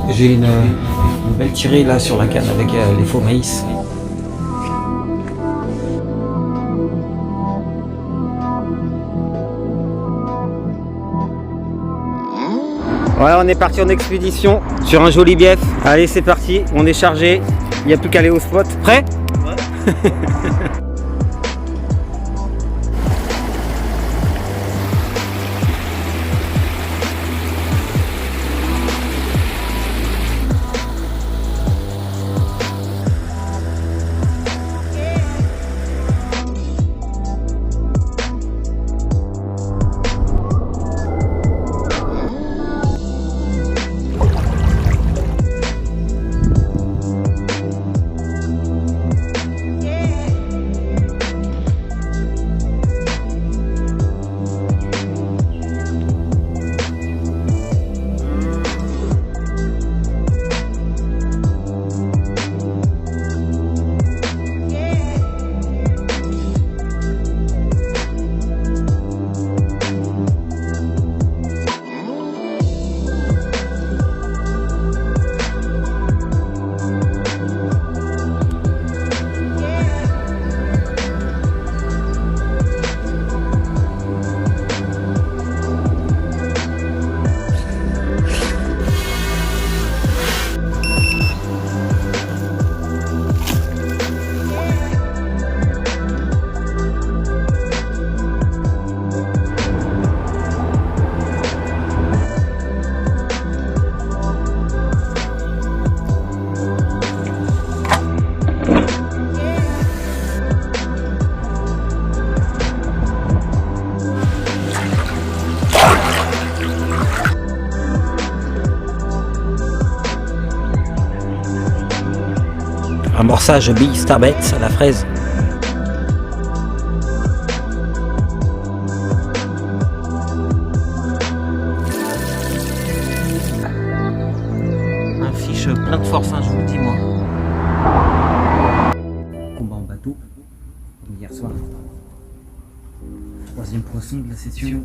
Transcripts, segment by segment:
J'ai une belle tirée là sur la canne avec les faux maïs. Voilà, on est parti en expédition sur un joli bief. Allez, c'est parti, on est chargé. Il n'y a plus qu'à aller au spot. Prêt? Ouais. Amorçage billes Starbets à la fraise. Un fiche plein de force, hein, je vous le dis moi. Combat en bateau, comme hier soir. Troisième poisson de la session.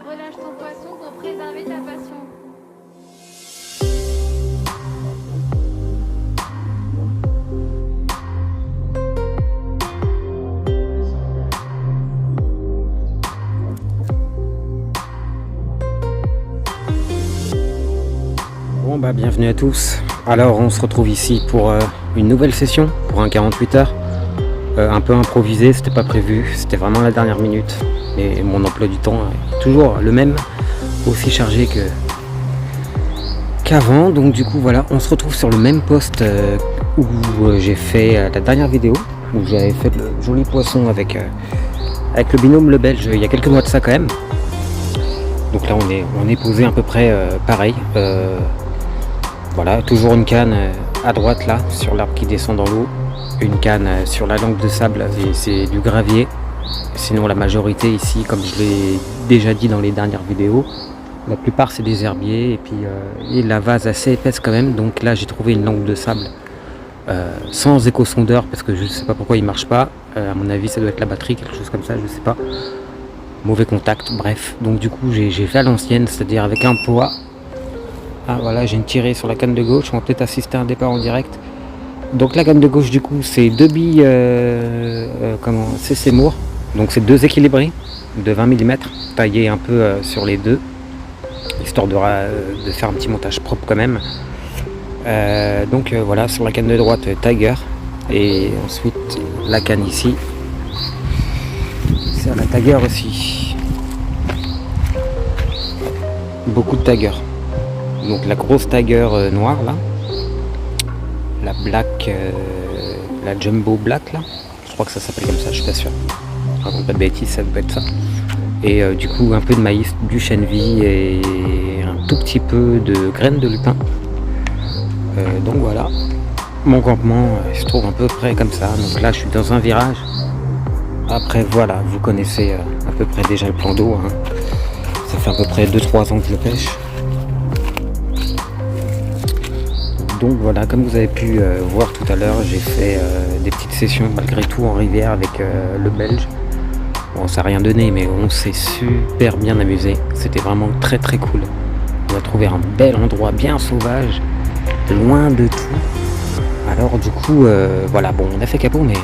Relâche ton poisson pour préserver ta passion. Bon bah bienvenue à tous. Alors on se retrouve ici pour une nouvelle session, pour un 48 heures. Un peu improvisé, c'était pas prévu, c'était vraiment la dernière minute. Et mon emploi du temps est toujours le même, aussi chargé qu'avant. Donc du coup voilà, on se retrouve sur le même poste où j'ai fait la dernière vidéo, où j'avais fait le joli poisson avec le binôme le Belge il y a quelques mois de ça quand même. Donc là on est posé à peu près pareil. Voilà, toujours une canne à droite là, sur l'arbre qui descend dans l'eau. Une canne sur la langue de sable, et c'est du gravier. Sinon la majorité ici, comme je l'ai déjà dit dans les dernières vidéos, la plupart c'est des herbiers et puis et la vase assez épaisse quand même. Donc là j'ai trouvé une langue de sable sans écho-sondeur parce que je sais pas pourquoi il marche pas. À mon avis ça doit être la batterie, quelque chose comme ça, je sais pas. Mauvais contact, bref. Donc du coup j'ai fait à l'ancienne, c'est-à-dire avec un poids. Ah voilà, j'ai une tirée sur la canne de gauche, on va peut-être assister à un départ en direct. Donc la canne de gauche du coup c'est deux billes c'est Seymour. Donc c'est deux équilibrés de 20 mm taillés un peu sur les deux, histoire de faire un petit montage propre quand même. Donc voilà, sur la canne de droite Tiger, et ensuite la canne ici c'est la Tiger aussi. Beaucoup de Tiger. Donc la grosse Tiger noire là, la black, la jumbo black là, je crois que ça s'appelle comme ça, je suis pas sûr. Je raconte pas de bêtises, ça peut être ça. Et du coup un peu de maïs, du chènevis et un tout petit peu de graines de lupin. Donc voilà, mon campement se trouve à peu près comme ça. Donc là je suis dans un virage Après voilà, vous connaissez à peu près déjà le plan d'eau. Hein. Ça fait à peu près 2-3 ans que je pêche. Donc voilà, comme vous avez pu voir tout à l'heure, j'ai fait des petites sessions malgré tout en rivière avec le Belge. Bon, ça n'a rien donné, mais on s'est super bien amusé. C'était vraiment très très cool. On a trouvé un bel endroit bien sauvage, loin de tout. Alors du coup, voilà, bon, on a fait capot, mais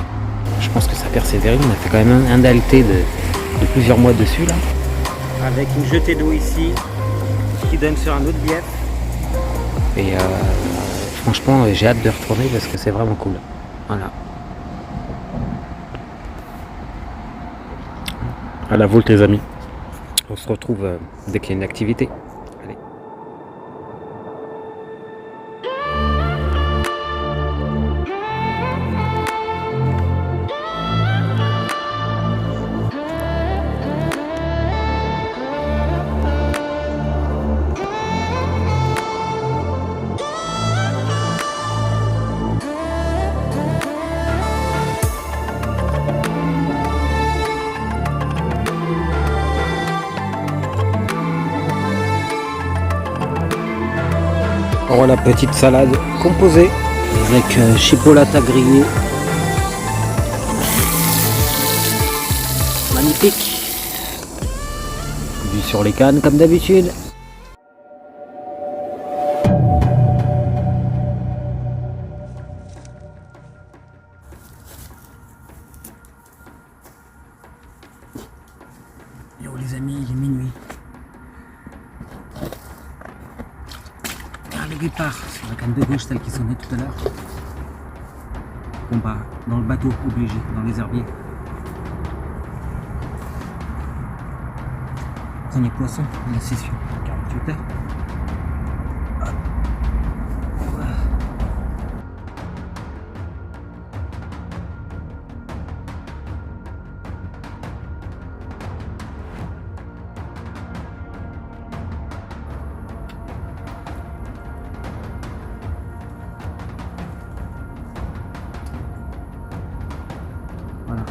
je pense que ça a persévéré. On a fait quand même un dalté de plusieurs mois dessus là. Avec une jetée d'eau ici, qui donne sur un autre bief. Et franchement, j'ai hâte de retourner parce que c'est vraiment cool. Voilà. À la vôtre les amis. On se retrouve dès qu'il y a une activité. Allez. Voilà, petite salade composée avec chipolata grillée. Magnifique. Vue sur les cannes comme d'habitude. Yo les amis, il est minuit. Le guépard sur la canne de gauche, celle qui sonnait tout à l'heure. Combat dans le bateau, obligé, dans les herbiers. Premier poisson de la session, 48 heures. Voilà.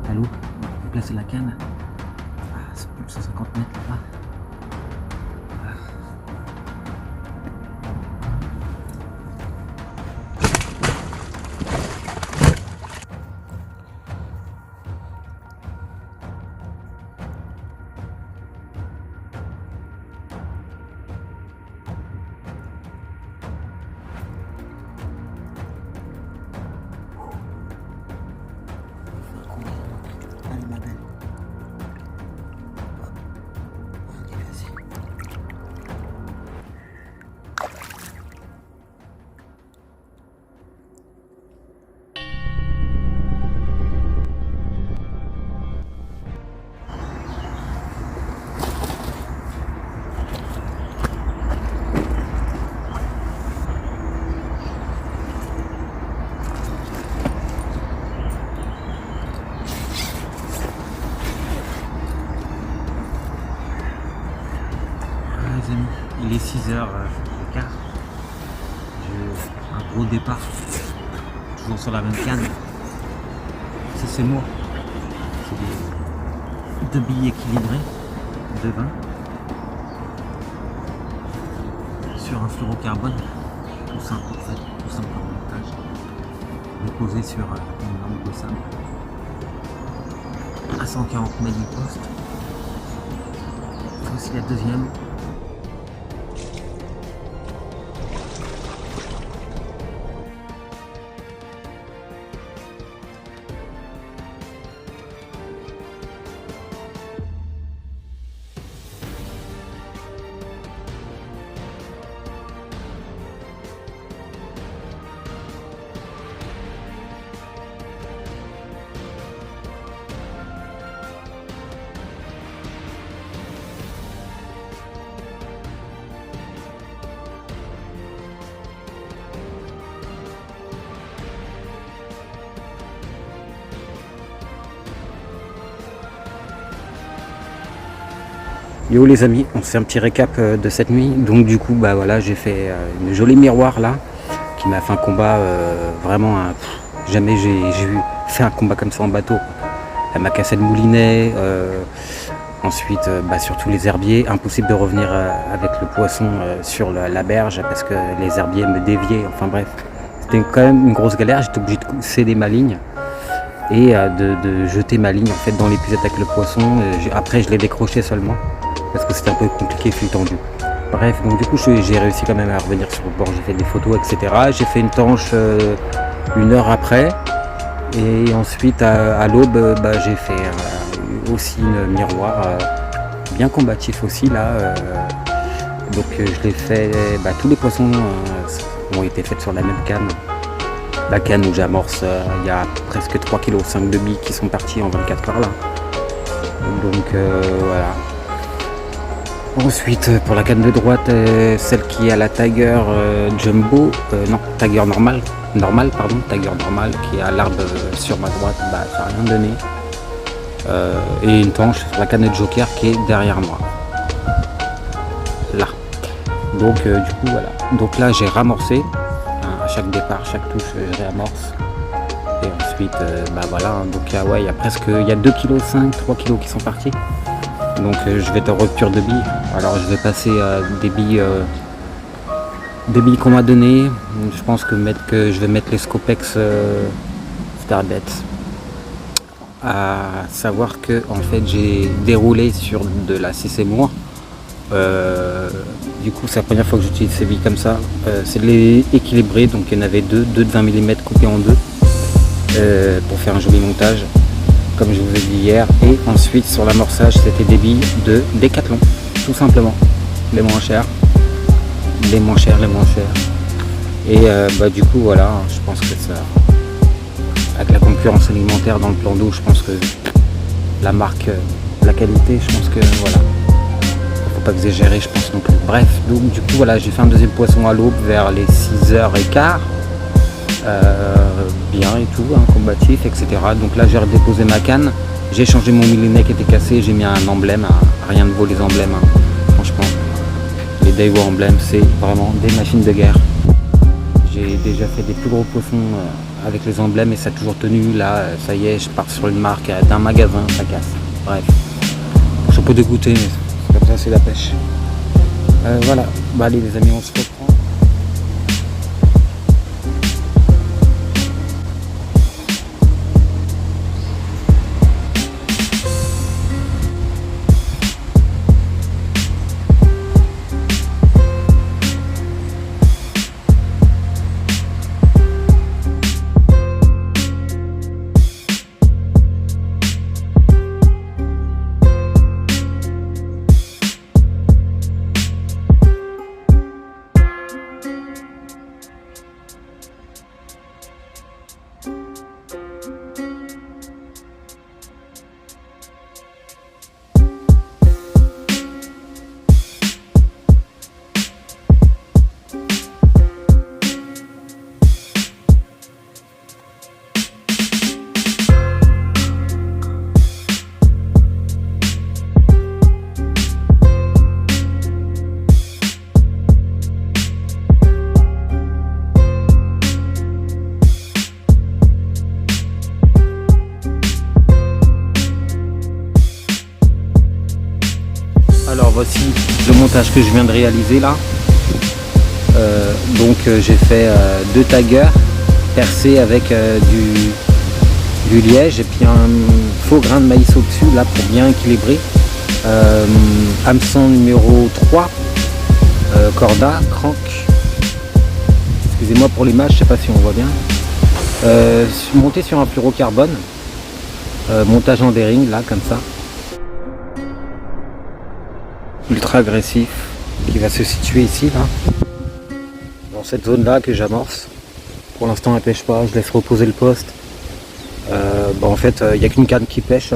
À l'eau, on va placer la canne. Ah, c'est plus de 150 mètres là-bas. Allez ma belle. Ok, vas-y. Les amis, il est 6h15. J'ai un gros départ, toujours sur la même canne. Ça c'est moi. C'est des 2 billes équilibrés de 20 sur un fluorocarbone, tout simple en fait, tout simple en montage, déposé sur une lampe de sable à 140 mètres du poste. Voici la deuxième. Yo les amis, on fait un petit récap de cette nuit. Donc du coup bah voilà, j'ai fait une jolie miroir là qui m'a fait un combat vraiment Jamais j'ai fait un combat comme ça en bateau. Elle m'a cassé le moulinet, ensuite surtout les herbiers, impossible de revenir avec le poisson sur la berge parce que les herbiers me déviaient, enfin bref. C'était quand même une grosse galère, j'étais obligé de céder ma ligne et de jeter ma ligne en fait dans l'épuisette avec le poisson. Après je l'ai décroché seulement parce que c'était un peu compliqué, fil tendu. Bref, donc du coup j'ai réussi quand même à revenir sur le bord, j'ai fait des photos, etc. J'ai fait une tanche 1 heure après. Et ensuite à l'aube, j'ai fait aussi une miroir bien combatif aussi là. Donc je l'ai fait, tous les poissons ont été faits sur la même canne. La canne où j'amorce, il y a presque 3,5 kg de billes qui sont partis en 24 heures là. Donc voilà. Ensuite pour la canne de droite, celle qui est à la Tiger Jumbo, non Tiger normal, Tiger normal qui est à l'arbre sur ma droite, ça n'a rien donné. Et une tanche sur la canne de Joker qui est derrière moi. Là. Donc du coup voilà. Donc là j'ai ramorcé. À chaque départ, chaque touche, je réamorce. Et ensuite, voilà. Donc il y a presque 2,5 kg, 3 kg qui sont partis. Donc je vais être en rupture de billes. Alors je vais passer des billes qu'on m'a donné. Je pense que je vais mettre les Scopex Starbet. À savoir que en fait j'ai déroulé sur de la 6 Moore. Du coup c'est la première fois que j'utilise ces billes comme ça. C'est de les équilibrer, donc il y en avait deux de 20 mm coupés en deux pour faire un joli montage, comme je vous ai dit hier. Et ensuite sur l'amorçage c'était des billes de Decathlon, tout simplement, les moins chères. Et du coup voilà, je pense que ça, avec la concurrence alimentaire dans le plan d'eau, je pense que la marque, la qualité, je pense que voilà, faut pas exagérer, je pense non plus. Bref, donc du coup voilà, j'ai fait un deuxième poisson à l'aube vers les 6h15, bien et tout, combatif, etc. Donc là j'ai redéposé ma canne, j'ai changé mon moulinet qui était cassé, j'ai mis un emblème, rien de beau les emblèmes, franchement. Les Daiwa emblèmes, c'est vraiment des machines de guerre. J'ai déjà fait des plus gros poissons avec les emblèmes et ça a toujours tenu. Là, ça y est, je pars sur une marque d'un magasin, ça casse. Bref, je suis un peu dégoûté, mais c'est comme ça, c'est la pêche. Voilà, allez les amis, on se reprend. Alors voici le montage que je viens de réaliser là. J'ai fait 2 taggers percés avec du liège et puis un faux grain de maïs au-dessus là pour bien équilibrer. Hameçon numéro 3, corda, crank. Excusez-moi pour l'image, je sais pas si on voit bien. Monté sur un fluorocarbone, montage en D-ring là comme ça. Ultra agressif qui va se situer ici là, dans cette zone là que j'amorce. Pour l'instant elle pêche pas, je laisse reposer le poste. En fait il n'y a qu'une canne qui pêche,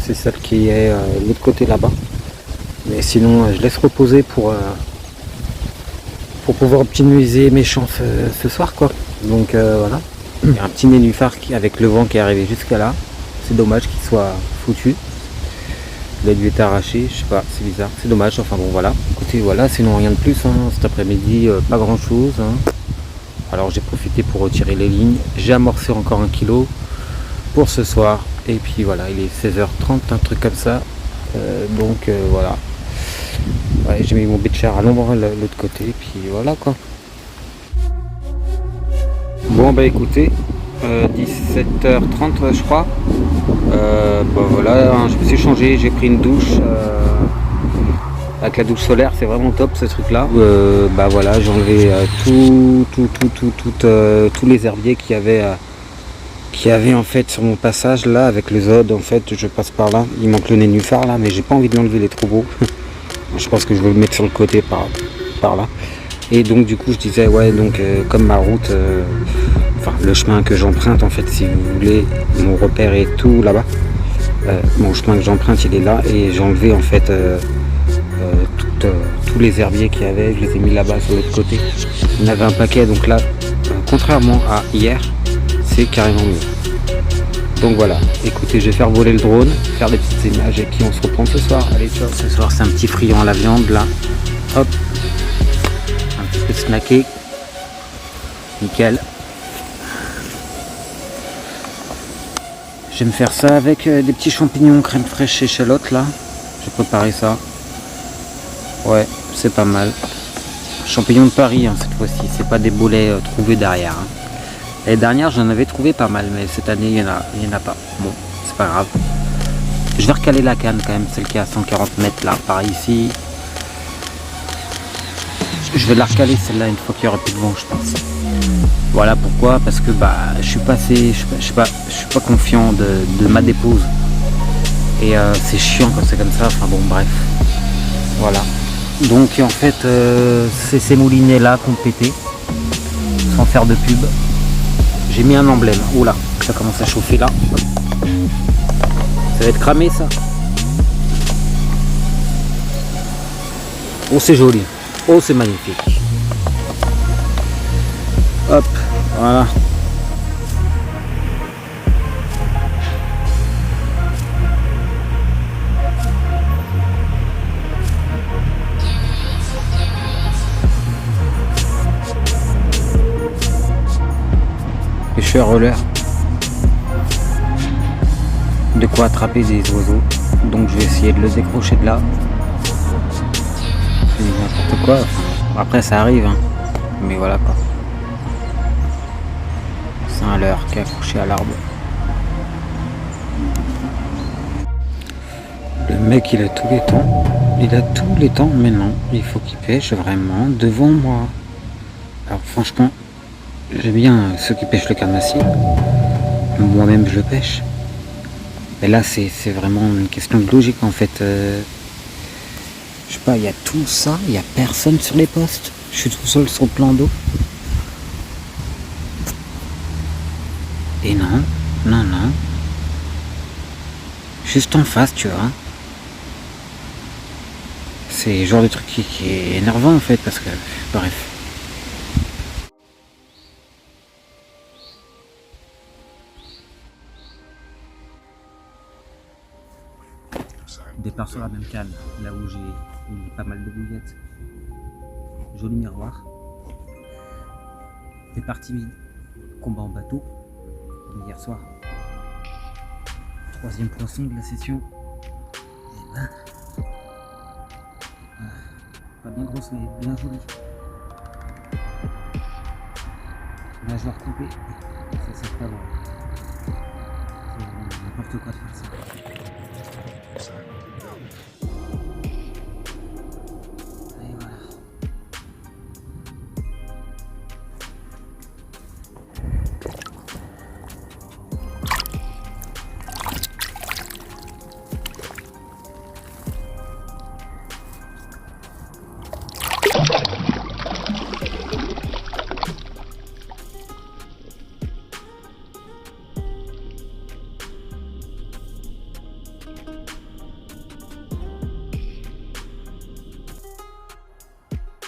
c'est celle qui est de l'autre côté là-bas, mais sinon je laisse reposer pour pouvoir optimiser mes champs ce soir quoi. Donc voilà, il y a un petit nénuphar avec le vent qui est arrivé jusqu'à là, c'est dommage qu'il soit foutu. Il a dû être arraché, je sais pas, c'est bizarre, c'est dommage, enfin bon voilà. Écoutez voilà, sinon rien de plus, cet après-midi pas grand chose. Alors j'ai profité pour retirer les lignes. J'ai amorcé encore 1 kilo pour ce soir. Et puis voilà, il est 16h30, un truc comme ça. Voilà. Ouais, j'ai mis mon beach à l'ombre l'autre côté. Et puis voilà quoi. Bon bah écoutez, 17h30 je crois. Voilà, hein, je me suis changé, j'ai pris une douche. Avec la douche solaire, c'est vraiment top ce truc là. Voilà, j'ai enlevé tous les herbiers qu'il y avait en fait sur mon passage là avec le Zod. En fait, je passe par là. Il manque le nénuphar là, mais j'ai pas envie de l'enlever, il est trop beau. Je pense que je vais le mettre sur le côté par là. Et donc du coup je disais ouais, donc comme ma route, le chemin que j'emprunte en fait, si vous voulez, mon repère est tout là-bas. Mon chemin que j'emprunte il est là, et j'ai enlevé en fait tous les herbiers qu'il y avait, je les ai mis là-bas sur l'autre côté. Il y en avait un paquet, donc là, contrairement à hier, c'est carrément mieux. Donc voilà, écoutez, je vais faire voler le drone, faire des petites images, et puis on se reprend ce soir. Allez, ciao. Ce soir c'est un petit friand à la viande là. Hop, un petit peu snacké. Nickel. Je vais me faire ça avec des petits champignons, crème fraîche, échalote là. J'ai préparé ça. Ouais, c'est pas mal. Champignons de Paris hein, cette fois-ci, c'est pas des boulets trouvés derrière. Hein. L'année dernière j'en avais trouvé pas mal, mais cette année il y en a pas. Bon, c'est pas grave. Je vais recaler la canne quand même, celle qui est à 140 mètres là, par ici. Je vais la recaler celle-là une fois qu'il y aura plus de vent, je pense. Voilà pourquoi, parce que je suis pas confiant de ma dépose. Et c'est chiant quand c'est comme ça, enfin bon bref. Voilà. Donc en fait c'est ces moulinets là qu'on pété, sans faire de pub. J'ai mis un emblème. Oula, ça commence à chauffer là. Ça va être cramé ça. Oh c'est joli. Oh c'est magnifique. Hop, voilà. Pêcheur roller. De quoi attraper des oiseaux. Donc je vais essayer de le décrocher de là. C'est n'importe quoi. Après ça arrive hein. Mais voilà quoi. C'est un leurre qui est accroché à l'arbre. Le mec il a tous les temps. Il a tous les temps, mais non. Il faut qu'il pêche vraiment devant moi. Alors franchement, j'aime bien ceux qui pêchent le carnassier. Moi-même je le pêche. Et là c'est vraiment une question de logique en fait. Je sais pas, il y a tout ça, il n'y a personne sur les postes. Je suis tout seul sur le plan d'eau. Et non. Juste en face, tu vois. C'est le genre de truc qui est énervant en fait, parce que, bref. Départ sur la même cale, là où j'ai mis pas mal de bouillettes. Joli miroir. Départ timide. Combat en bateau. Comme hier soir. Troisième poisson de la session. Pas bien grosse mais bien jolie. Nageoire coupée. Ça c'est pas bon. C'est n'importe quoi de faire ça. Et voilà.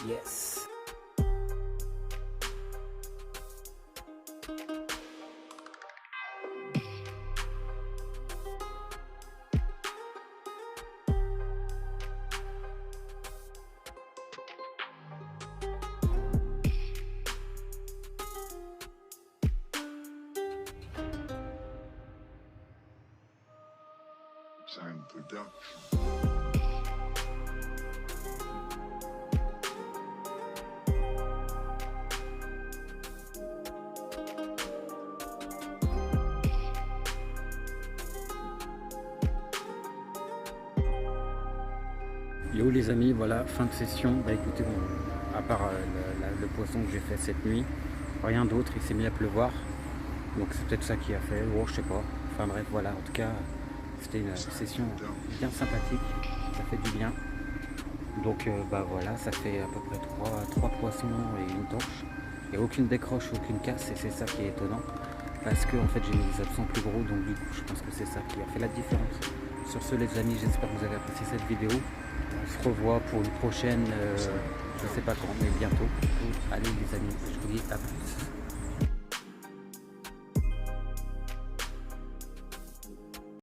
Yes. Sound Production. Yo les amis, voilà, fin de session. Bah écoutez, bon, à part le poisson que j'ai fait cette nuit, rien d'autre, il s'est mis à pleuvoir. Donc c'est peut-être ça qui a fait, oh je sais pas. Enfin bref, voilà, en tout cas, c'était une session bien sympathique, ça fait du bien. Donc bah voilà, ça fait à peu près 3 poissons et une torche. Il n'y a aucune décroche, aucune casse, et c'est ça qui est étonnant. Parce que en fait j'ai mis des absents plus gros, donc du coup je pense que c'est ça qui a fait la différence. Sur ce les amis, j'espère que vous avez apprécié cette vidéo. On se revoit pour une prochaine, je sais pas quand, mais bientôt. Allez les amis, je vous dis à plus.